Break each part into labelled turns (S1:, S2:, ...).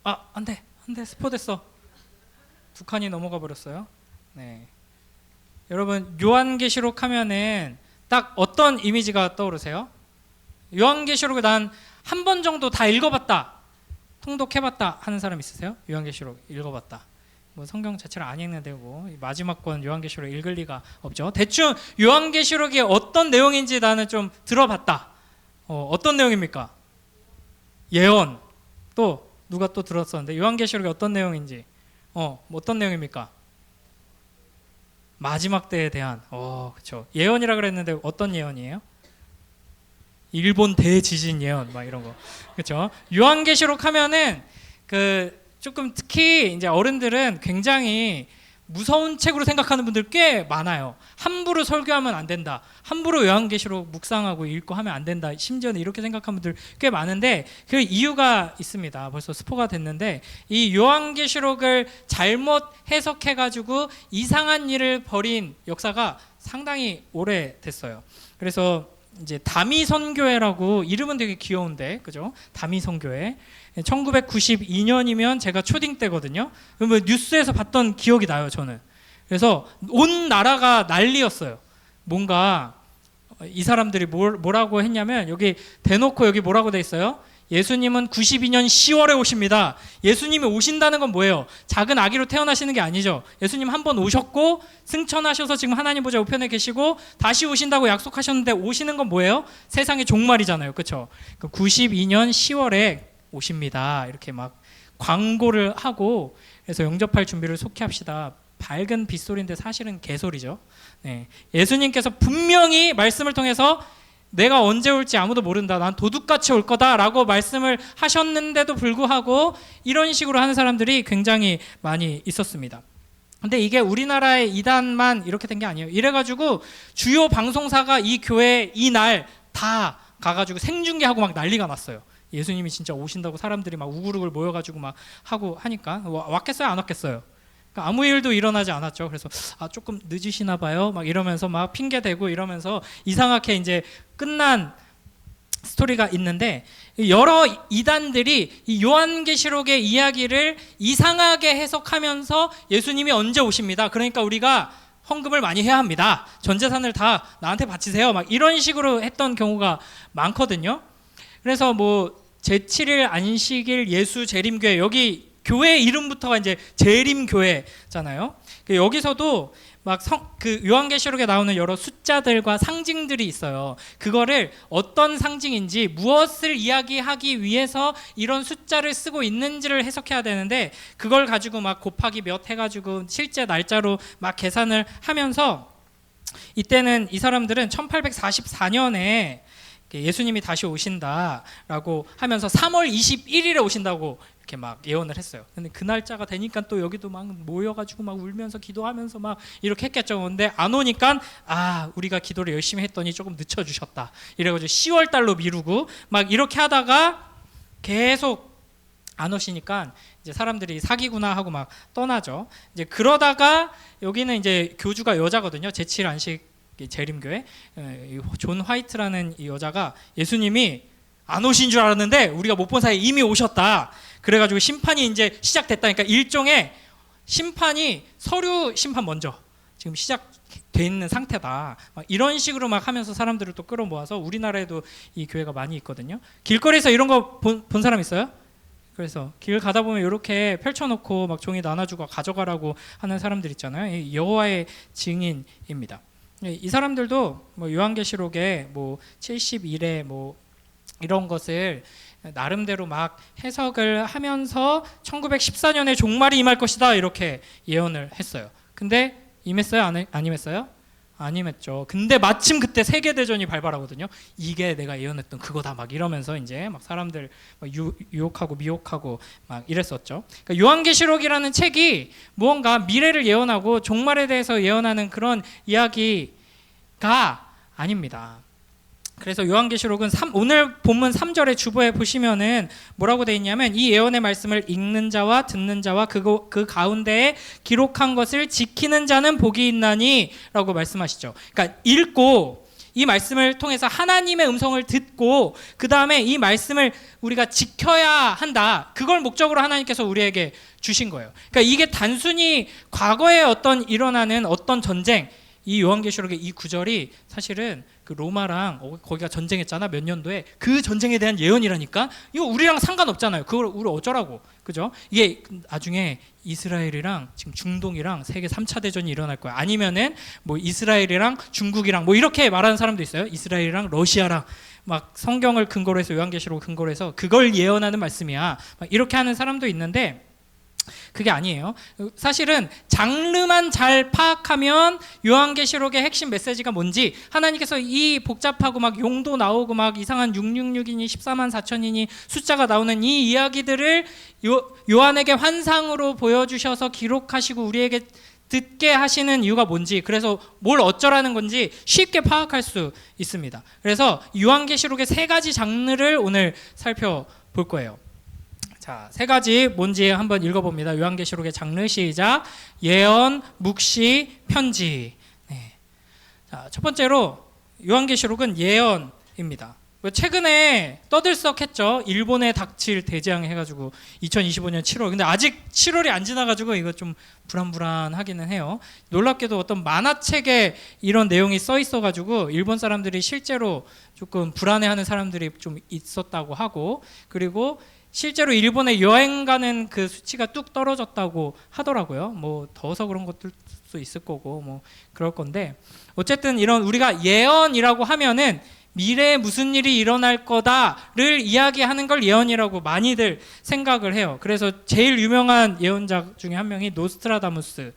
S1: 안 돼. 스포됐어. 두 칸이 넘어가 버렸어요. 네. 여러분, 요한계시록 하면은 딱 어떤 이미지가 떠오르세요? 요한계시록을 난 한 번 정도 다 읽어봤다, 통독해봤다 하는 사람 있으세요? 요한계시록 읽어봤다. 뭐 성경 자체를 안 읽는데 뭐 마지막 권 요한계시록 읽을 리가 없죠. 대충 요한계시록이 어떤 내용인지 나는 좀 들어봤다. 어떤 내용입니까? 예언. 또 누가 또 들었었는데 요한계시록이 어떤 내용인지. 뭐 어떤 내용입니까? 마지막 때에 대한. 그렇죠. 예언이라 그랬는데 어떤 예언이에요? 일본 대지진 예언 막 이런 거. 그렇죠? 요한계시록 하면은 그 조금 특히 이제 어른들은 굉장히 무서운 책으로 생각하는 분들 꽤 많아요. 함부로 설교하면 안 된다. 함부로 요한계시록 묵상하고 읽고 하면 안 된다. 심지어는 이렇게 생각하는 분들 꽤 많은데 그 이유가 있습니다. 벌써 스포가 됐는데 이 요한계시록을 잘못 해석해가지고 이상한 일을 벌인 역사가 상당히 오래됐어요. 그래서 이제 다미선교회라고, 이름은 되게 귀여운데, 그죠? 다미선교회. 1992년이면 제가 초딩 때거든요. 그러면 뉴스에서 봤던 기억이 나요, 저는. 그래서 온 나라가 난리였어요. 뭔가 이 사람들이 뭐라고 했냐면, 여기 대놓고 여기 뭐라고 돼 있어요? 예수님은 92년 10월에 오십니다. 예수님이 오신다는 건 뭐예요? 작은 아기로 태어나시는 게 아니죠. 예수님 한 번 오셨고 승천하셔서 지금 하나님 보좌 우편에 계시고 다시 오신다고 약속하셨는데, 오시는 건 뭐예요? 세상의 종말이잖아요. 그렇죠? 92년 10월에 오십니다. 이렇게 막 광고를 하고, 그래서 영접할 준비를 속히 합시다. 밝은 빗소리인데 사실은 개소리죠. 네. 예수님께서 분명히 말씀을 통해서 내가 언제 올지 아무도 모른다. 난 도둑같이 올 거다라고 말씀을 하셨는데도 불구하고 이런 식으로 하는 사람들이 굉장히 많이 있었습니다. 근데 이게 우리나라의 이단만 이렇게 된 게 아니에요. 이래가지고 주요 방송사가 이 교회 이날 다 가가지고 생중계하고 막 난리가 났어요. 예수님이 진짜 오신다고 사람들이 막 우글우글 모여가지고 막 하고 하니까 왔겠어요? 안 왔겠어요? 그러니까 아무 일도 일어나지 않았죠. 그래서 조금 늦으시나 봐요. 막 이러면서 막 핑계 대고 이러면서 이상하게 이제 끝난 스토리가 있는데, 여러 이단들이 이 요한계시록의 이야기를 이상하게 해석하면서 예수님이 언제 오십니다. 그러니까 우리가 헌금을 많이 해야 합니다. 전 재산을 다 나한테 바치세요. 막 이런 식으로 했던 경우가 많거든요. 그래서 뭐 제7일 안식일 예수 재림교회, 여기 교회 이름부터가 이제 재림교회잖아요. 여기서도 막 그 요한계시록에 나오는 여러 숫자들과 상징들이 있어요. 그거를 어떤 상징인지, 무엇을 이야기하기 위해서 이런 숫자를 쓰고 있는지를 해석해야 되는데, 그걸 가지고 막 곱하기 몇 해가지고 실제 날짜로 막 계산을 하면서, 이때는 이 사람들은 1844년에 예수님이 다시 오신다라고 하면서 3월 21일에 오신다고 이렇게 막 예언을 했어요. 근데 그 날짜가 되니까 또 여기도 막 모여가지고 막 울면서 기도하면서 막 이렇게 했겠죠. 근데 안 오니까 우리가 기도를 열심히 했더니 조금 늦춰주셨다. 이래가지고 10월 달로 미루고 막 이렇게 하다가 계속 안 오시니까 이제 사람들이 사기구나 하고 막 떠나죠. 이제 그러다가 여기는 이제 교주가 여자거든요. 제7 안식 재림교회 존 화이트라는 이 여자가 예수님이 안 오신 줄 알았는데 우리가 못 본 사이에 이미 오셨다. 그래가지고 심판이 이제 시작됐다니까, 일종의 심판이 서류 심판 먼저 지금 시작돼 있는 상태다. 막 이런 식으로 막 하면서 사람들을 또 끌어모아서, 우리나라에도 이 교회가 많이 있거든요. 길거리에서 이런 거 본 사람 있어요? 그래서 길 가다 보면 이렇게 펼쳐놓고 막 종이 나눠주고 가져가라고 하는 사람들 있잖아요. 여호와의 증인입니다. 이 사람들도 뭐 요한계시록에 뭐 70일에 뭐 이런 것을 나름대로 막 해석을 하면서 1914년에 종말이 임할 것이다 이렇게 예언을 했어요. 근데 임했어요? 안 임했어요? 안 임했죠. 근데 마침 그때 세계대전이 발발하거든요. 이게 내가 예언했던 그거다 막 이러면서 이제 막 사람들 막 유혹하고 미혹하고 막 이랬었죠. 그러니까 요한계시록이라는 책이 무언가 미래를 예언하고 종말에 대해서 예언하는 그런 이야기가 아닙니다. 그래서 요한계시록은 오늘 본문 3절의 주보에 보시면은 뭐라고 돼 있냐면, 이 예언의 말씀을 읽는 자와 듣는 자와 그 가운데에 기록한 것을 지키는 자는 복이 있나니 라고 말씀하시죠. 그러니까 읽고 이 말씀을 통해서 하나님의 음성을 듣고 그 다음에 이 말씀을 우리가 지켜야 한다. 그걸 목적으로 하나님께서 우리에게 주신 거예요. 그러니까 이게 단순히 과거에 어떤 일어나는 어떤 전쟁, 이 요한계시록의 이 구절이 사실은 그 로마랑 거기가 전쟁했잖아, 몇 년도에. 그 전쟁에 대한 예언이라니까. 이거 우리랑 상관없잖아요. 그걸 우리 어쩌라고, 그죠? 이게 나중에 이스라엘이랑 지금 중동이랑 세계 3차 대전이 일어날 거야. 아니면은 뭐 이스라엘이랑 중국이랑 뭐 이렇게 말하는 사람도 있어요. 이스라엘이랑 러시아랑 막 성경을 근거로 해서, 요한계시록을 근거로 해서 그걸 예언하는 말씀이야, 막 이렇게 하는 사람도 있는데 그게 아니에요. 사실은 장르만 잘 파악하면 요한계시록의 핵심 메시지가 뭔지, 하나님께서 이 복잡하고 막 용도 나오고 막 이상한 666이니 14만 4천이니 숫자가 나오는 이 이야기들을 요한에게 환상으로 보여주셔서 기록하시고 우리에게 듣게 하시는 이유가 뭔지, 그래서 뭘 어쩌라는 건지 쉽게 파악할 수 있습니다. 그래서 요한계시록의 3가지 장르를 오늘 살펴볼 거예요. 자, 3가지 뭔지 한번 읽어봅니다. 요한계시록의 장르 시작. 예언, 묵시, 편지. 네. 자, 첫 번째로 요한계시록은 예언입니다. 최근에 떠들썩했죠. 일본에 닥칠 대재앙 해가지고 2025년 7월. 근데 아직 7월이 안 지나가지고 이거 좀 불안불안하기는 해요. 놀랍게도 어떤 만화책에 이런 내용이 써 있어가지고 일본 사람들이 실제로 조금 불안해하는 사람들이 좀 있었다고 하고, 그리고 실제로 일본에 여행 가는 그 수치가 뚝 떨어졌다고 하더라고요. 뭐 더워서 그런 것들 수 있을 거고 뭐 그럴 건데, 어쨌든 이런 우리가 예언이라고 하면은 미래에 무슨 일이 일어날 거다를 이야기하는 걸 예언이라고 많이들 생각을 해요. 그래서 제일 유명한 예언자 중에 한 명이 노스트라다무스.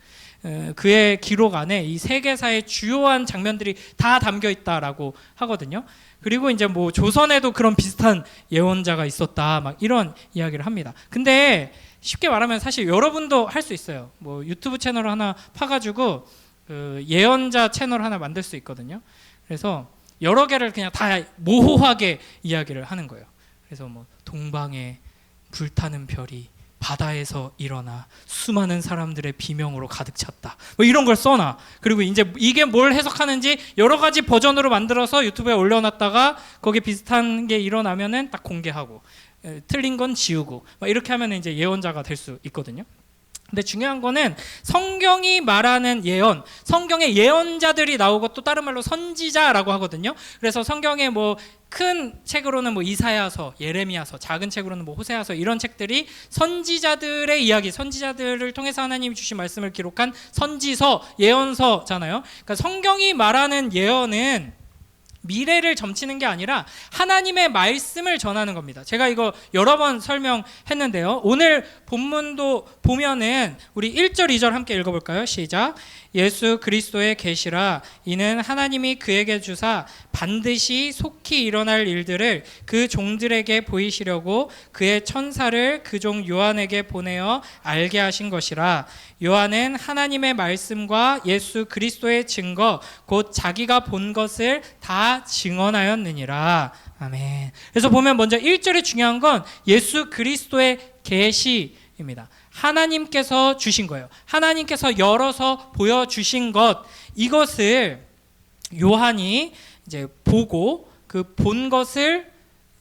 S1: 그의 기록 안에 이 세계사의 주요한 장면들이 다 담겨 있다라고 하거든요. 그리고 이제 뭐 조선에도 그런 비슷한 예언자가 있었다, 막 이런 이야기를 합니다. 근데 쉽게 말하면 사실 여러분도 할 수 있어요. 뭐 유튜브 채널 하나 파가지고 그 예언자 채널 하나 만들 수 있거든요. 그래서 여러 개를 그냥 다 모호하게 이야기를 하는 거예요. 그래서 뭐 동방에 불타는 별이 바다에서 일어나 수많은 사람들의 비명으로 가득 찼다, 뭐 이런 걸 써놔. 그리고 이제 이게 뭘 해석하는지 여러 가지 버전으로 만들어서 유튜브에 올려놨다가 거기에 비슷한 게 일어나면은 딱 공개하고, 틀린 건 지우고, 막 이렇게 하면 이제 예언자가 될 수 있거든요. 근데 중요한 거는 성경이 말하는 예언, 성경의 예언자들이 나오고 또 다른 말로 선지자라고 하거든요. 그래서 성경의 뭐 큰 책으로는 뭐 이사야서, 예레미야서, 작은 책으로는 뭐 호세아서, 이런 책들이 선지자들의 이야기, 선지자들을 통해서 하나님이 주신 말씀을 기록한 선지서, 예언서잖아요. 그러니까 성경이 말하는 예언은 미래를 점치는 게 아니라 하나님의 말씀을 전하는 겁니다. 제가 이거 여러 번 설명했는데요. 오늘 본문도 보면은 우리 1절, 2절 함께 읽어볼까요? 시작. 예수 그리스도의 계시라. 이는 하나님이 그에게 주사 반드시 속히 일어날 일들을 그 종들에게 보이시려고 그의 천사를 그 종 요한에게 보내어 알게 하신 것이라. 요한은 하나님의 말씀과 예수 그리스도의 증거, 곧 자기가 본 것을 다 증언하였느니라. 아멘. 그래서 보면 먼저 1절에 중요한 건 예수 그리스도의 계시입니다. 하나님께서 주신 거예요. 하나님께서 열어서 보여주신 것, 이것을 요한이 이제 보고 그 본 것을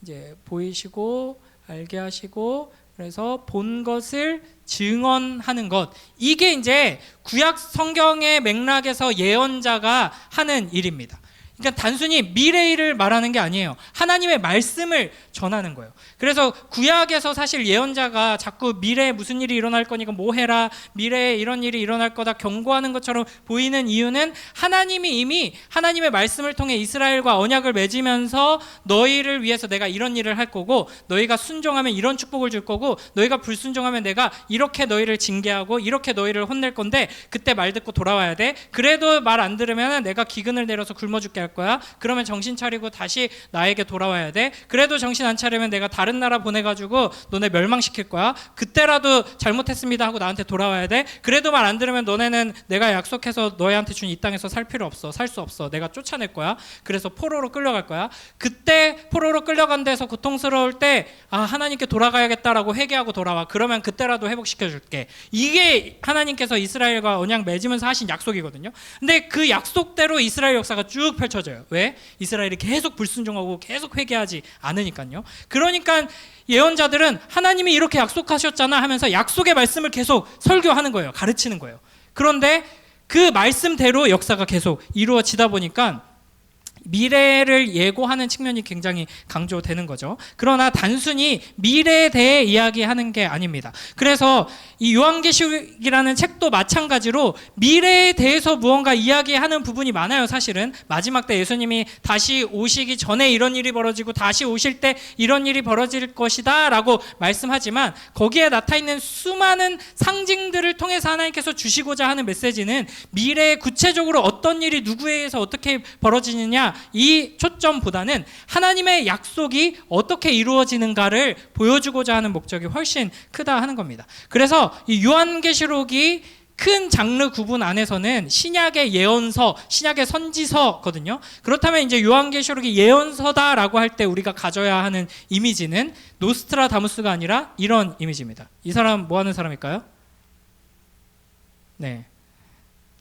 S1: 이제 보이시고 알게 하시고, 그래서 본 것을 증언하는 것, 이게 이제 구약 성경의 맥락에서 예언자가 하는 일입니다. 그러니까 단순히 미래일을 말하는 게 아니에요. 하나님의 말씀을 전하는 거예요. 그래서 구약에서 사실 예언자가 자꾸 미래에 무슨 일이 일어날 거니까 뭐 해라, 미래에 이런 일이 일어날 거다 경고하는 것처럼 보이는 이유는 하나님이 이미 하나님의 말씀을 통해 이스라엘과 언약을 맺으면서 너희를 위해서 내가 이런 일을 할 거고, 너희가 순종하면 이런 축복을 줄 거고, 너희가 불순종하면 내가 이렇게 너희를 징계하고 이렇게 너희를 혼낼 건데 그때 말 듣고 돌아와야 돼. 그래도 말 안 들으면 내가 기근을 내려서 굶어 죽게 할 거야. 그러면 정신 차리고 다시 나에게 돌아와야 돼. 그래도 정신 안 차리면 내가 다른 나라 보내가지고 너네 멸망시킬 거야. 그때라도 잘못했습니다 하고 나한테 돌아와야 돼. 그래도 말 안 들으면 너네는 내가 약속해서 너희한테 준 이 땅에서 살 필요 없어. 살 수 없어. 내가 쫓아낼 거야. 그래서 포로로 끌려갈 거야. 그때 포로로 끌려간 데서 고통스러울 때 하나님께 돌아가야겠다라고 회개하고 돌아와. 그러면 그때라도 회복시켜 줄게. 이게 하나님께서 이스라엘과 언약 맺으면서 하신 약속이거든요. 근데 그 약속대로 이스라엘 역사가 쭉 펼쳐졌어요. 펼쳐져요. 왜? 이스라엘이 계속 불순종하고 계속 회개하지 않으니까요. 그러니까 예언자들은 하나님이 이렇게 약속하셨잖아 하면서 약속의 말씀을 계속 설교하는 거예요. 가르치는 거예요. 그런데 그 말씀대로 역사가 계속 이루어지다 보니까 미래를 예고하는 측면이 굉장히 강조되는 거죠. 그러나 단순히 미래에 대해 이야기하는 게 아닙니다. 그래서 이 요한계시록이라는 책도 마찬가지로 미래에 대해서 무언가 이야기하는 부분이 많아요. 사실은 마지막 때 예수님이 다시 오시기 전에 이런 일이 벌어지고 다시 오실 때 이런 일이 벌어질 것이다 라고 말씀하지만 거기에 나타있는 수많은 상징들을 통해서 하나님께서 주시고자 하는 메시지는 미래에 구체적으로 어떤 일이 누구에 의해서 어떻게 벌어지느냐 이 초점보다는 하나님의 약속이 어떻게 이루어지는가를 보여주고자 하는 목적이 훨씬 크다 하는 겁니다. 그래서 이 요한계시록이 큰 장르 구분 안에서는 신약의 예언서, 신약의 선지서거든요. 그렇다면 이제 요한계시록이 예언서다라고 할 때 우리가 가져야 하는 이미지는 노스트라다무스가 아니라 이런 이미지입니다. 이 사람 뭐 하는 사람일까요? 네,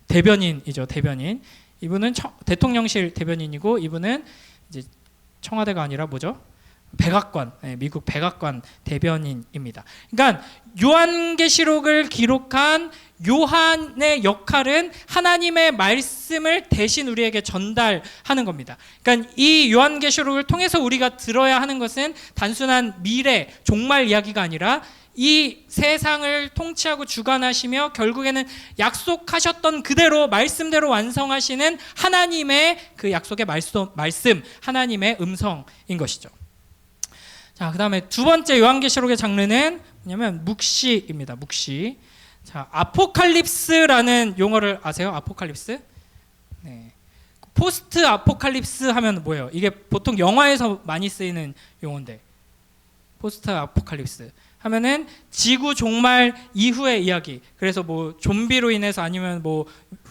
S1: 대변인이죠. 대변인. 이분은 대통령실 대변인이고 이분은 이제 청와대가 아니라 뭐죠? 백악관, 미국 백악관 대변인입니다. 그러니까 요한계시록을 기록한 요한의 역할은 하나님의 말씀을 대신 우리에게 전달하는 겁니다. 그러니까 이 요한계시록을 통해서 우리가 들어야 하는 것은 단순한 미래, 종말 이야기가 아니라 이 세상을 통치하고 주관하시며 결국에는 약속하셨던 그대로 말씀대로 완성하시는 하나님의 그 약속의 말씀, 하나님의 음성인 것이죠. 자, 그 다음에 두 번째 요한계시록의 장르는 뭐냐면 묵시입니다. 묵시. 자, 아포칼립스라는 용어를 아세요? 아포칼립스? 네. 포스트 아포칼립스 하면 뭐예요? 이게 보통 영화에서 많이 쓰이는 용어인데 포스트 아포칼립스 하면은 지구 종말 이후의 이야기. 그래서 뭐 좀비로 인해서 아니면 뭐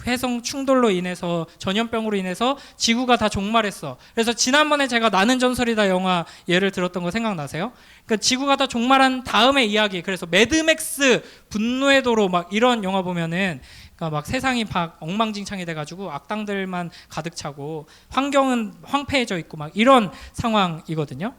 S1: 회성 충돌로 인해서 전염병으로 인해서 지구가 다 종말했어. 그래서 지난번에 제가 나는 전설이다 영화 예를 들었던 거 생각나세요? 그러니까 지구가 다 종말한 다음의 이야기. 그래서 매드맥스 분노의 도로 막 이런 영화 보면은 그러니까 막 세상이 막 엉망진창이 돼가지고 악당들만 가득 차고 환경은 황폐해져 있고 막 이런 상황이거든요.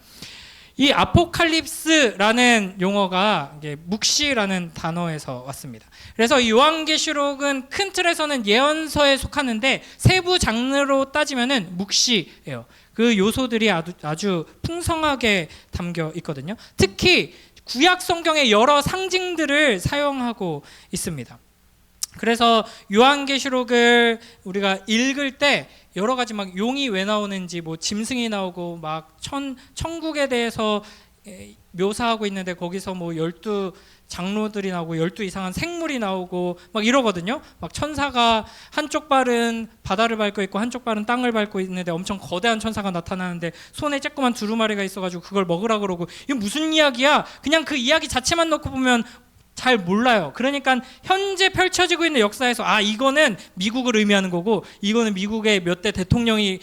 S1: 이 아포칼립스라는 용어가 묵시라는 단어에서 왔습니다. 그래서 이 요한계시록은 큰 틀에서는 예언서에 속하는데 세부 장르로 따지면은 묵시예요. 그 요소들이 아주 풍성하게 담겨 있거든요. 특히 구약 성경의 여러 상징들을 사용하고 있습니다. 그래서 요한계시록을 우리가 읽을 때 여러 가지 막 용이 왜 나오는지 뭐 짐승이 나오고 막 천국에 대해서 묘사하고 있는데 거기서 뭐 12 장로들이 나오고 12 이상한 생물이 나오고 막 이러거든요. 막 천사가 한쪽 발은 바다를 밟고 있고 한쪽 발은 땅을 밟고 있는데 엄청 거대한 천사가 나타나는데 손에 조그만 두루마리가 있어가지고 그걸 먹으라 그러고 이게 무슨 이야기야? 그냥 그 이야기 자체만 놓고 보면 잘 몰라요. 그러니까 현재 펼쳐지고 있는 역사에서 이거는 미국을 의미하는 거고 이거는 미국의 몇 대 대통령이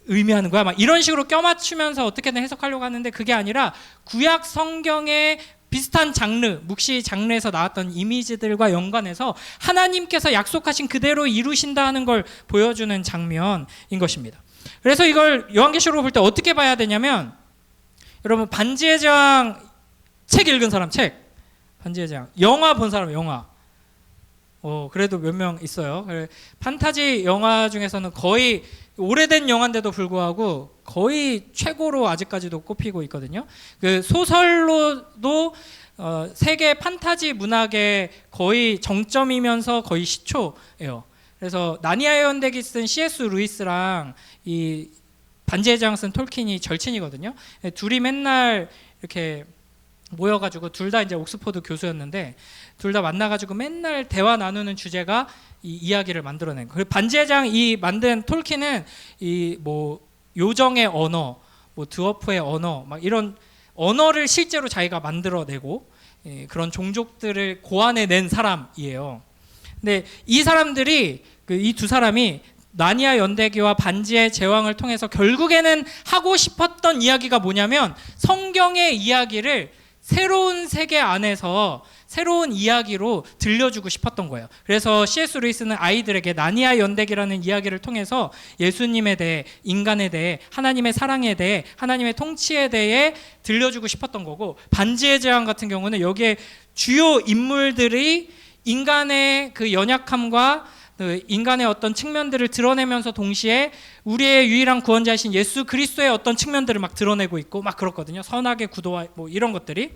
S1: 의미하는 거야. 막 이런 식으로 껴맞추면서 어떻게든 해석하려고 하는데 그게 아니라 구약 성경의 비슷한 장르, 묵시 장르에서 나왔던 이미지들과 연관해서 하나님께서 약속하신 그대로 이루신다 하는 걸 보여주는 장면인 것입니다. 그래서 이걸 요한계시록을 볼 때 어떻게 봐야 되냐면 여러분 반지의 제왕 책 읽은 사람 반지의 제왕 영화 본 사람 영화 그래도 몇 명 있어요. 판타지 영화 중에서는 거의 오래된 영화인데도 불구하고 거의 최고로 아직까지도 꼽히고 있거든요. 그 소설로도 세계 판타지 문학의 거의 정점이면서 거의 시초예요. 그래서 나니아의 연대기 쓴 C.S. 루이스랑 이 반지의 제왕 쓴 톨킨이 절친이거든요. 둘이 맨날 이렇게 모여가지고 둘 다 이제 옥스퍼드 교수였는데 둘 다 만나가지고 맨날 대화 나누는 주제가 이 이야기를 만들어낸 거예요. 반지의 제왕 이 만든 톨킨은 이 뭐 요정의 언어, 뭐 드워프의 언어, 막 이런 언어를 실제로 자기가 만들어내고 그런 종족들을 고안해낸 사람이에요. 근데 이 사람들이 이 두 사람이 나니아 연대기와 반지의 제왕을 통해서 결국에는 하고 싶었던 이야기가 뭐냐면 성경의 이야기를 새로운 세계 안에서 새로운 이야기로 들려주고 싶었던 거예요. 그래서 C.S. 루이스는 아이들에게 나니아 연대기라는 이야기를 통해서 예수님에 대해, 인간에 대해, 하나님의 사랑에 대해, 하나님의 통치에 대해 들려주고 싶었던 거고, 반지의 제왕 같은 경우는 여기에 주요 인물들이 인간의 그 연약함과 인간의 어떤 측면들을 드러내면서 동시에 우리의 유일한 구원자이신 예수 그리스도의 어떤 측면들을 막 드러내고 있고 막 그렇거든요. 선악의 구도와 뭐 이런 것들이.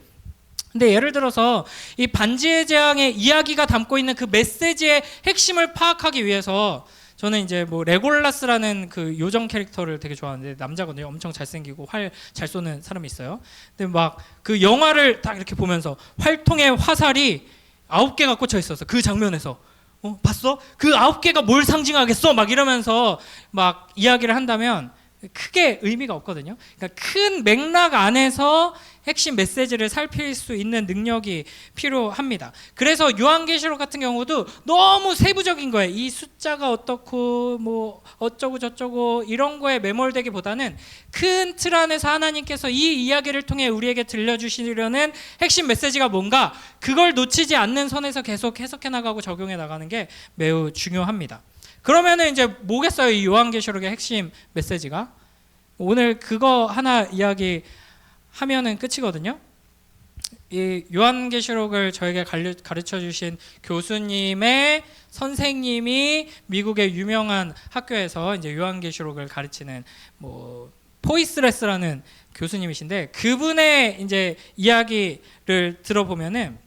S1: 근데 예를 들어서 이 반지의 제왕의 이야기가 담고 있는 그 메시지의 핵심을 파악하기 위해서 저는 이제 뭐 레골라스라는 그 요정 캐릭터를 되게 좋아하는데, 남자거든요. 엄청 잘생기고 활 잘 쏘는 사람이 있어요. 근데 막 그 영화를 딱 이렇게 보면서 활통에 화살이 9개가 꽂혀 있었어. 그 장면에서. 봤어? 그 9개가 뭘 상징하겠어? 막 이러면서 막 이야기를 한다면 크게 의미가 없거든요. 그러니까 큰 맥락 안에서 핵심 메시지를 살필 수 있는 능력이 필요합니다. 그래서 요한계시록 같은 경우도 너무 세부적인 거예요. 이 숫자가 어떻고 뭐 어쩌고 저쩌고 이런 거에 매몰되기보다는 큰 틀 안에서 하나님께서 이 이야기를 통해 우리에게 들려주시려는 핵심 메시지가 뭔가, 그걸 놓치지 않는 선에서 계속 해석해 나가고 적용해 나가는 게 매우 중요합니다. 그러면은 이제 뭐겠어요? 이 요한계시록의 핵심 메시지가. 오늘 그거 하나 이야기 하면은 끝이거든요. 이 요한계시록을 저에게 가르쳐 주신 교수님의 선생님이 미국의 유명한 학교에서 이제 요한계시록을 가르치는 뭐 포이스레스라는 교수님이신데, 그분의 이제 이야기를 들어보면은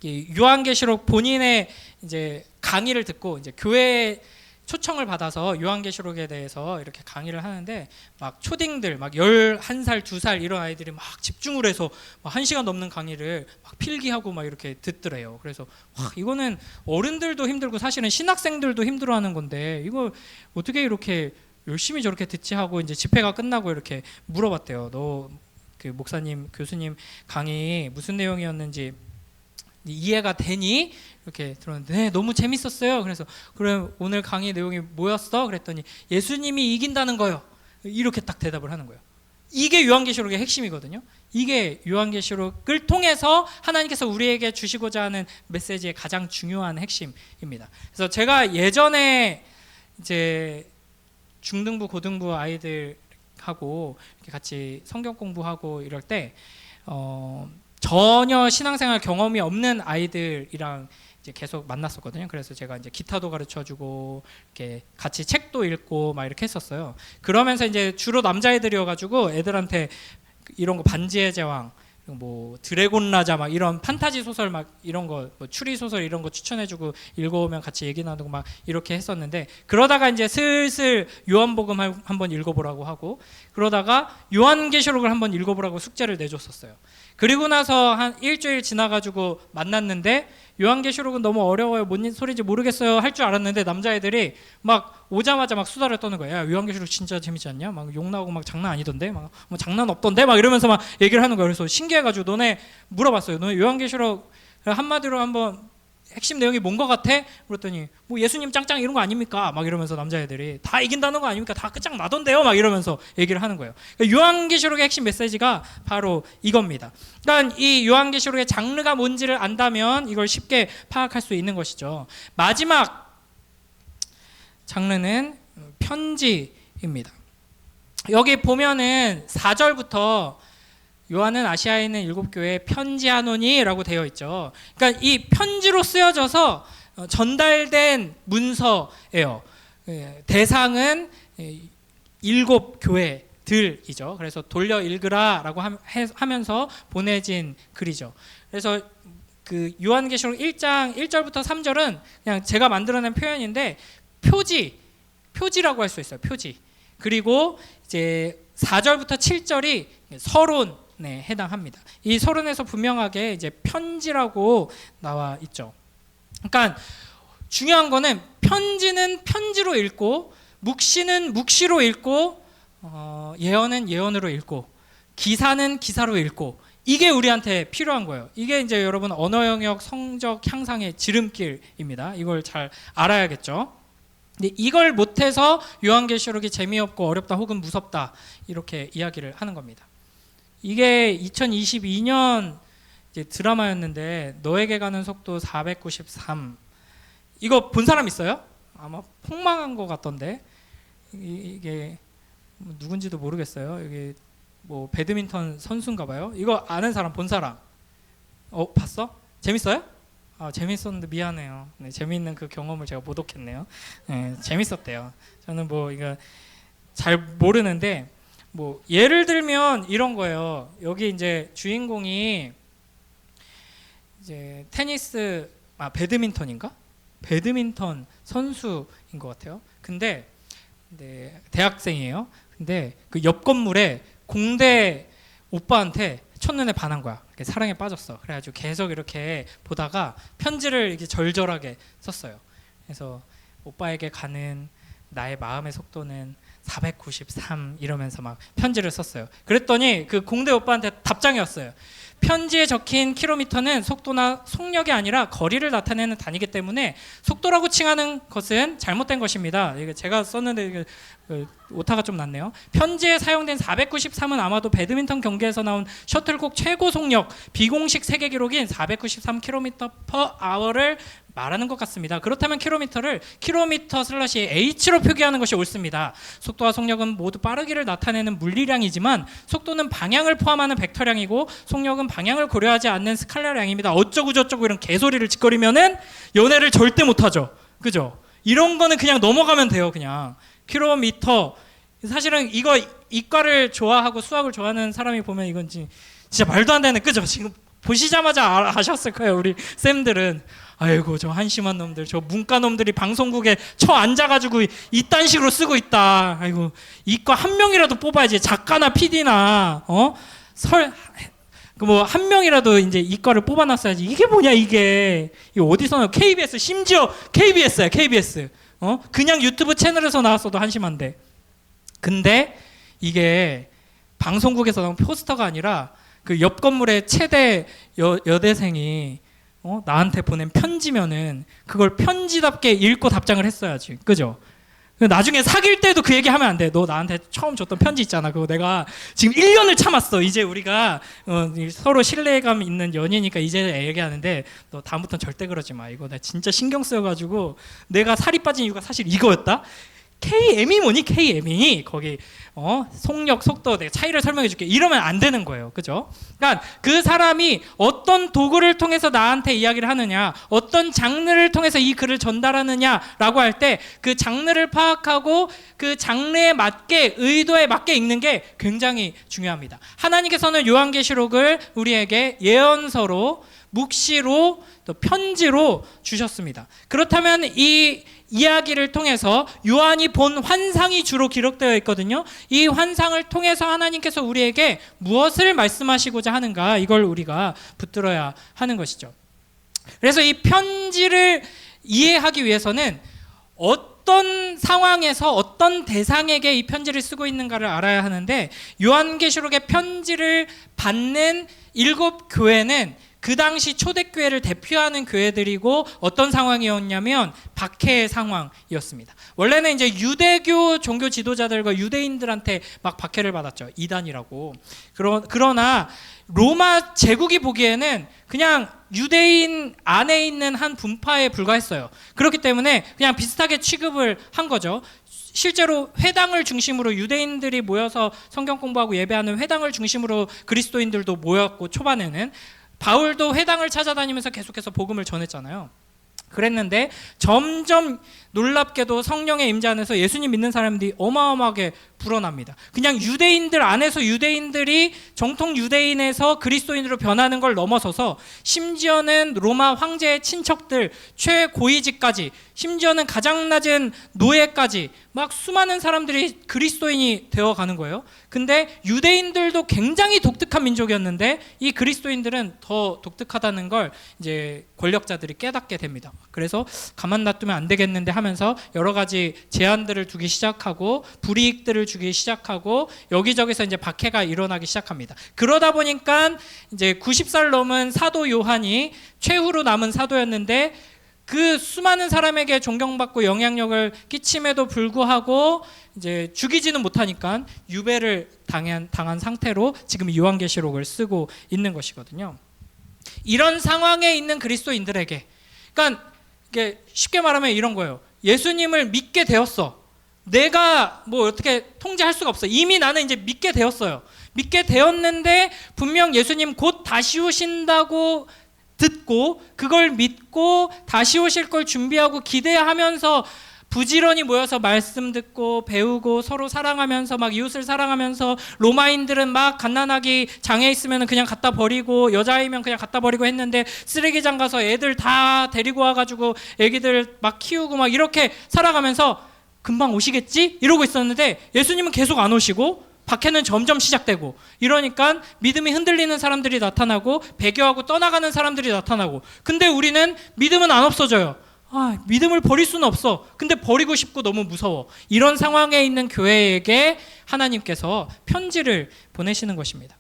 S1: 이 요한계시록 본인의 이제 강의를 듣고 이제 교회 초청을 받아서 요한계시록에 대해서 이렇게 강의를 하는데, 막 초딩들 막 11살, 2살 이런 아이들이 막 집중을 해서 막 1시간 넘는 강의를 막 필기하고 막 이렇게 듣더래요. 그래서 와, 이거는 어른들도 힘들고 사실은 신학생들도 힘들어하는 건데 이거 어떻게 이렇게 열심히 저렇게 듣지 하고 이제 집회가 끝나고 이렇게 물어봤대요. 너 그 목사님, 교수님 강의 무슨 내용이었는지 이해가 되니? 이렇게 들었는데 네, 너무 재밌었어요. 그래서 그럼 오늘 강의 내용이 뭐였어? 그랬더니 예수님이 이긴다는 거요. 이렇게 딱 대답을 하는 거예요. 이게 요한계시록의 핵심이거든요. 이게 요한계시록을 통해서 하나님께서 우리에게 주시고자 하는 메시지의 가장 중요한 핵심입니다. 그래서 제가 예전에 이제 중등부, 고등부 아이들하고 이렇게 같이 성경 공부하고 이럴 때 전혀 신앙생활 경험이 없는 아이들이랑 이제 계속 만났었거든요. 그래서 제가 이제 기타도 가르쳐주고 이렇게 같이 책도 읽고 막 이렇게 했었어요. 그러면서 이제 주로 남자애들이어가지고 애들한테 이런 거 반지의 제왕, 뭐 드래곤 라자 막 이런 판타지 소설 막 이런 거, 뭐 추리 소설 이런 거 추천해주고 읽어오면 같이 얘기 나누고 막 이렇게 했었는데, 그러다가 이제 슬슬 요한복음 한번 읽어보라고 하고, 그러다가 요한계시록을 한번 읽어보라고 숙제를 내줬었어요. 그리고 나서 한 일주일 지나가지고 만났는데 요한계시록은 너무 어려워요, 뭔 소리인지 모르겠어요 할 줄 알았는데 남자애들이 막 오자마자 막 수다를 떠는 거예요. 야, 요한계시록 진짜 재밌지 않냐? 막 욕 나오고 막 장난 아니던데, 막 뭐 장난 없던데, 막 이러면서 막 얘기를 하는 거예요. 그래서 신기해가지고 너네 물어봤어요. 너네 요한계시록 한마디로 한번 핵심 내용이 뭔 것 같아? 그랬더니 뭐 예수님 짱짱 이런 거 아닙니까? 막 이러면서 남자애들이 다 이긴다는 거 아닙니까? 다 끝장나던데요? 막 이러면서 얘기를 하는 거예요. 그러니까 요한계시록의 핵심 메시지가 바로 이겁니다. 그러니까 이 요한계시록의 장르가 뭔지를 안다면 이걸 쉽게 파악할 수 있는 것이죠. 마지막 장르는 편지입니다. 여기 보면은 4절부터 요한은 아시아에 있는 7교회에 편지하노니라고 되어 있죠. 그러니까 이 편지로 쓰여져서 전달된 문서예요. 대상은 7교회들이죠. 그래서 돌려 읽으라라고 하면서 보내진 글이죠. 그래서 그 요한계시록 1장 1절부터 3절은 그냥 제가 만들어낸 표현인데 표지라고 할 수 있어요. 표지. 그리고 이제 4절부터 7절이 서론 네, 해당합니다. 이 서론에서 분명하게 이제 편지라고 나와 있죠. 그러니까 중요한 거는 편지는 편지로 읽고, 묵시는 묵시로 읽고, 예언은 예언으로 읽고, 기사는 기사로 읽고, 이게 우리한테 필요한 거예요. 이게 이제 여러분 언어 영역 성적 향상의 지름길입니다. 이걸 잘 알아야겠죠. 근데 이걸 못해서 요한계시록이 재미없고 어렵다 혹은 무섭다 이렇게 이야기를 하는 겁니다. 이게 2022년 이제 드라마였는데 너에게 가는 속도 493. 이거 본 사람 있어요? 아마 폭망한 것 같던데. 이게 누군지도 모르겠어요. 이게 뭐 배드민턴 선수인가 봐요. 이거 아는 사람, 본 사람. 봤어? 재밌어요? 재밌었는데 미안해요. 네, 재미있는 그 경험을 제가 모독했네요. 네, 재밌었대요. 저는 뭐 이거 잘 모르는데 뭐 예를 들면 이런 거예요. 여기 이제 주인공이 이제 테니스, 배드민턴인가? 배드민턴 선수인 것 같아요. 근데 네, 대학생이에요. 근데 그 옆 건물에 공대 오빠한테 첫눈에 반한 거야. 사랑에 빠졌어. 그래가지고 계속 이렇게 보다가 편지를 이렇게 절절하게 썼어요. 그래서 오빠에게 가는 나의 마음의 속도는 493 이러면서 막 편지를 썼어요. 그랬더니 그 공대 오빠한테 답장이 왔어요. 편지에 적힌 킬로미터는 속도나 속력이 아니라 거리를 나타내는 단위이기 때문에 속도라고 칭하는 것은 잘못된 것입니다. 이게 제가 썼는데 이게 오타가 좀 났네요. 편지에 사용된 493은 아마도 배드민턴 경기에서 나온 셔틀콕 최고 속력 비공식 세계 기록인 493km/h를 말하는 것 같습니다. 그렇다면 킬로미터를 km/h로 표기하는 것이 옳습니다. 속도와 속력은 모두 빠르기를 나타내는 물리량이지만 속도는 방향을 포함하는 벡터량이고 속력은 방향을 고려하지 않는 스칼라량입니다. 어쩌고 저쩌고 이런 개소리를 짓거리면은 연애를 절대 못하죠. 그죠? 이런 거는 그냥 넘어가면 돼요. 그냥 킬로미터. 사실은 이거 이과를 좋아하고 수학을 좋아하는 사람이 보면 이건 진짜 말도 안 되는, 그죠? 지금 보시자마자 아셨을 거예요. 우리 쌤들은. 아이고 저 한심한 놈들, 저 문과 놈들이 방송국에 앉아가지고 이딴 식으로 쓰고 있다. 아이고 이과 한 명이라도 뽑아야지. 작가나 PD나 뭐 한 명이라도 이제 이과를 뽑아놨어야지. 이게 뭐냐 이게. 이거 어디서 KBS, 심지어 KBS야 KBS. 그냥 유튜브 채널에서 나왔어도 한심한데. 근데 이게 방송국에서 나온 포스터가 아니라 그 옆 건물의 최대 여대생이 나한테 보낸 편지면은 그걸 편지답게 읽고 답장을 했어야지. 그죠? 나중에 사귈 때도 그 얘기 하면 안 돼. 너 나한테 처음 줬던 편지 있잖아. 그거 내가 지금 1년을 참았어. 이제 우리가 서로 신뢰감 있는 연인이니까 이제 얘기하는데 너 다음부터는 절대 그러지 마. 이거 내가 진짜 신경 쓰여가지고 내가 살이 빠진 이유가 사실 이거였다. KM이 뭐니? KM이 거기 속력, 속도 내가 차이를 설명해 줄게. 이러면 안 되는 거예요. 그죠? 그러니까 그 사람이 어떤 도구를 통해서 나한테 이야기를 하느냐, 어떤 장르를 통해서 이 글을 전달하느냐라고 할 때 그 장르를 파악하고 그 장르에 맞게, 의도에 맞게 읽는 게 굉장히 중요합니다. 하나님께서는 요한계시록을 우리에게 예언서로, 묵시로, 또 편지로 주셨습니다. 그렇다면 이 이야기를 통해서 요한이 본 환상이 주로 기록되어 있거든요. 이 환상을 통해서 하나님께서 우리에게 무엇을 말씀하시고자 하는가, 이걸 우리가 붙들어야 하는 것이죠. 그래서 이 편지를 이해하기 위해서는 어떤 상황에서 어떤 대상에게 이 편지를 쓰고 있는가를 알아야 하는데, 요한계시록의 편지를 받는 7교회는 그 당시 초대교회를 대표하는 교회들이고 어떤 상황이었냐면 박해의 상황이었습니다. 원래는 이제 유대교 종교 지도자들과 유대인들한테 막 박해를 받았죠. 이단이라고. 그러나 로마 제국이 보기에는 그냥 유대인 안에 있는 한 분파에 불과했어요. 그렇기 때문에 그냥 비슷하게 취급을 한 거죠. 실제로 회당을 중심으로 유대인들이 모여서 성경 공부하고 예배하는 회당을 중심으로 그리스도인들도 모였고, 초반에는 바울도 회당을 찾아다니면서 계속해서 복음을 전했잖아요. 그랬는데 점점 놀랍게도 성령의 임재 안에서 예수님 믿는 사람들이 어마어마하게 불어납니다. 그냥 유대인들 안에서 유대인들이 정통 유대인에서 그리스도인으로 변하는 걸 넘어서서 심지어는 로마 황제의 친척들, 최고위직까지, 심지어는 가장 낮은 노예까지 막 수많은 사람들이 그리스도인이 되어가는 거예요. 근데 유대인들도 굉장히 독특한 민족이었는데 이 그리스도인들은 더 독특하다는 걸 이제 권력자들이 깨닫게 됩니다. 그래서 가만 놔두면 안 되겠는데 하면서 여러 가지 제한들을 두기 시작하고 불이익들을 주기 시작하고 여기저기서 이제 박해가 일어나기 시작합니다. 그러다 보니까 이제 90살 넘은 사도 요한이 최후로 남은 사도였는데 그 수많은 사람에게 존경받고 영향력을 끼침에도 불구하고 이제 죽이지는 못하니까 유배를 당한 상태로 지금 요한계시록을 쓰고 있는 것이거든요. 이런 상황에 있는 그리스도인들에게, 그러니까 이게 쉽게 말하면 이런 거예요. 예수님을 믿게 되었어. 내가 뭐 어떻게 통제할 수가 없어. 이미 나는 이제 믿게 되었어요. 믿게 되었는데 분명 예수님 곧 다시 오신다고 듣고 그걸 믿고 다시 오실 걸 준비하고 기대하면서 부지런히 모여서 말씀 듣고 배우고 서로 사랑하면서 막 이웃을 사랑하면서, 로마인들은 막 갓난아기 장애 있으면 그냥 갖다 버리고 여자아이면 그냥 갖다 버리고 했는데 쓰레기장 가서 애들 다 데리고 와가지고 애기들 막 키우고 막 이렇게 살아가면서 금방 오시겠지? 이러고 있었는데 예수님은 계속 안 오시고 박해는 점점 시작되고, 이러니까 믿음이 흔들리는 사람들이 나타나고 배교하고 떠나가는 사람들이 나타나고, 근데 우리는 믿음은 안 없어져요. 믿음을 버릴 수는 없어. 근데 버리고 싶고 너무 무서워. 이런 상황에 있는 교회에게 하나님께서 편지를 보내시는 것입니다.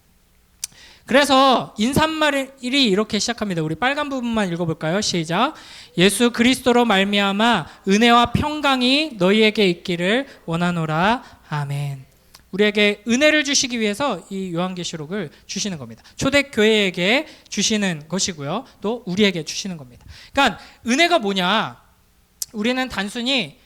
S1: 그래서 인사말이 이렇게 시작합니다. 우리 빨간 부분만 읽어볼까요? 시작. 예수 그리스도로 말미암아 은혜와 평강이 너희에게 있기를 원하노라. 아멘. 우리에게 은혜를 주시기 위해서 이 요한계시록을 주시는 겁니다. 초대교회에게 주시는 것이고요. 또 우리에게 주시는 겁니다. 그러니까 은혜가 뭐냐? 우리는 단순히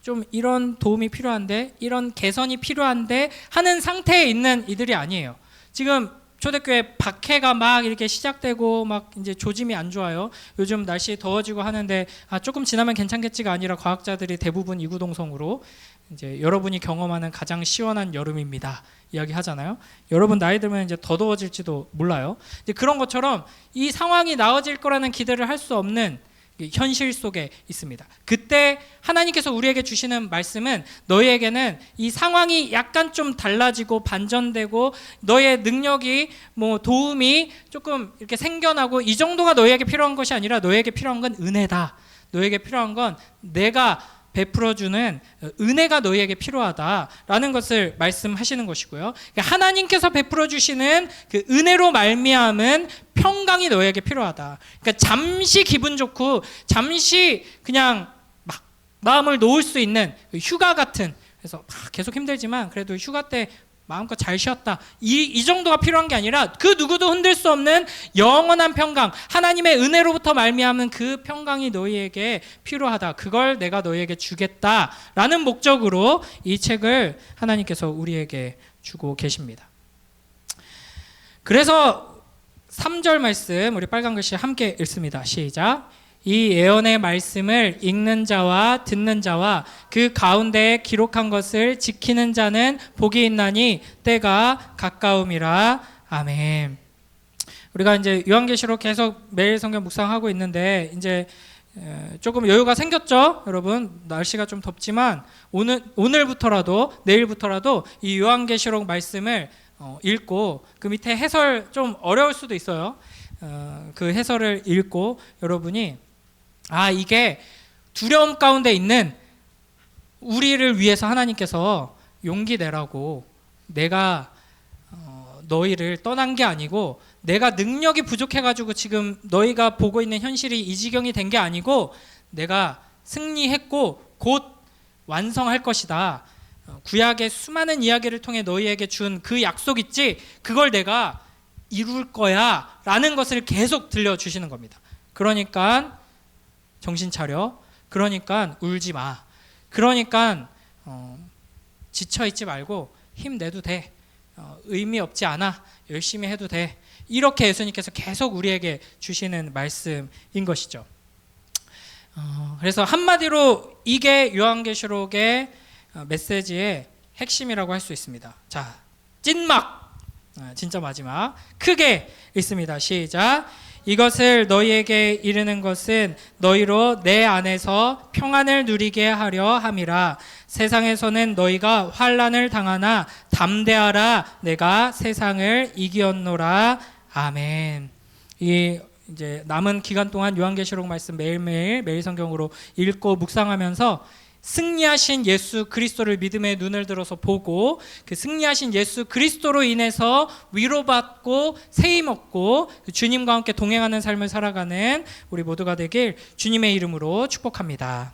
S1: 좀 이런 도움이 필요한데, 이런 개선이 필요한데 하는 상태에 있는 이들이 아니에요. 지금 초대교회 박해가 막 이렇게 시작되고 막 이제 조짐이 안 좋아요. 요즘 날씨 더워지고 하는데 조금 지나면 괜찮겠지가 아니라 과학자들이 대부분 이구동성으로 이제 여러분이 경험하는 가장 시원한 여름입니다 이야기 하잖아요. 여러분 나이 들면 이제 더 더워질지도 몰라요. 이제 그런 것처럼 이 상황이 나아질 거라는 기대를 할 수 없는 현실 속에 있습니다. 그때 하나님께서 우리에게 주시는 말씀은, 너희에게는 이 상황이 약간 좀 달라지고 반전되고 너의 능력이 뭐 도움이 조금 이렇게 생겨나고 이 정도가 너희에게 필요한 것이 아니라 너희에게 필요한 건 은혜다. 너희에게 필요한 건 내가 베풀어주는 은혜가 너희에게 필요하다라는 것을 말씀하시는 것이고요. 하나님께서 베풀어주시는 그 은혜로 말미암은 평강이 너희에게 필요하다. 그러니까 잠시 기분 좋고 잠시 그냥 막 마음을 놓을 수 있는 휴가 같은, 그래서 계속 힘들지만 그래도 휴가 때 마음껏 잘 쉬었다, 이 정도가 필요한 게 아니라 그 누구도 흔들 수 없는 영원한 평강, 하나님의 은혜로부터 말미암은 그 평강이 너희에게 필요하다. 그걸 내가 너희에게 주겠다라는 목적으로 이 책을 하나님께서 우리에게 주고 계십니다. 그래서 3절 말씀 우리 빨간 글씨 함께 읽습니다. 시작. 이 예언의 말씀을 읽는 자와 듣는 자와 그 가운데에 기록한 것을 지키는 자는 복이 있나니 때가 가까움이라. 아멘. 우리가 이제 요한계시록 계속 매일 성경 묵상하고 있는데 이제 조금 여유가 생겼죠, 여러분. 날씨가 좀 덥지만 오늘부터라도 내일부터라도 이 요한계시록 말씀을 읽고 그 밑에 해설 좀 어려울 수도 있어요. 그 해설을 읽고 여러분이 이게 두려움 가운데 있는 우리를 위해서 하나님께서 용기 내라고, 내가 너희를 떠난 게 아니고 내가 능력이 부족해가지고 지금 너희가 보고 있는 현실이 이 지경이 된 게 아니고 내가 승리했고 곧 완성할 것이다. 구약의 수많은 이야기를 통해 너희에게 준 그 약속 있지? 그걸 내가 이룰 거야 라는 것을 계속 들려주시는 겁니다. 그러니까 정신 차려. 그러니까 울지 마. 그러니까 지쳐있지 말고 힘내도 돼. 의미 없지 않아. 열심히 해도 돼. 이렇게 예수님께서 계속 우리에게 주시는 말씀인 것이죠. 그래서 한마디로 이게 요한계시록의 메시지의 핵심이라고 할 수 있습니다. 자, 찐막, 진짜 마지막 크게 읽습니다. 시작. 이것을 너희에게 이르는 것은 너희로 내 안에서 평안을 누리게 하려 함이라. 세상에서는 너희가 환난을 당하나 담대하라. 내가 세상을 이기었노라. 아멘. 이 이제 남은 기간 동안 요한계시록 말씀 매일 성경으로 읽고 묵상하면서 승리하신 예수 그리스도를 믿음의 눈을 들어서 보고 그 승리하신 예수 그리스도로 인해서 위로받고 세임 얻고 주님과 함께 동행하는 삶을 살아가는 우리 모두가 되길 주님의 이름으로 축복합니다.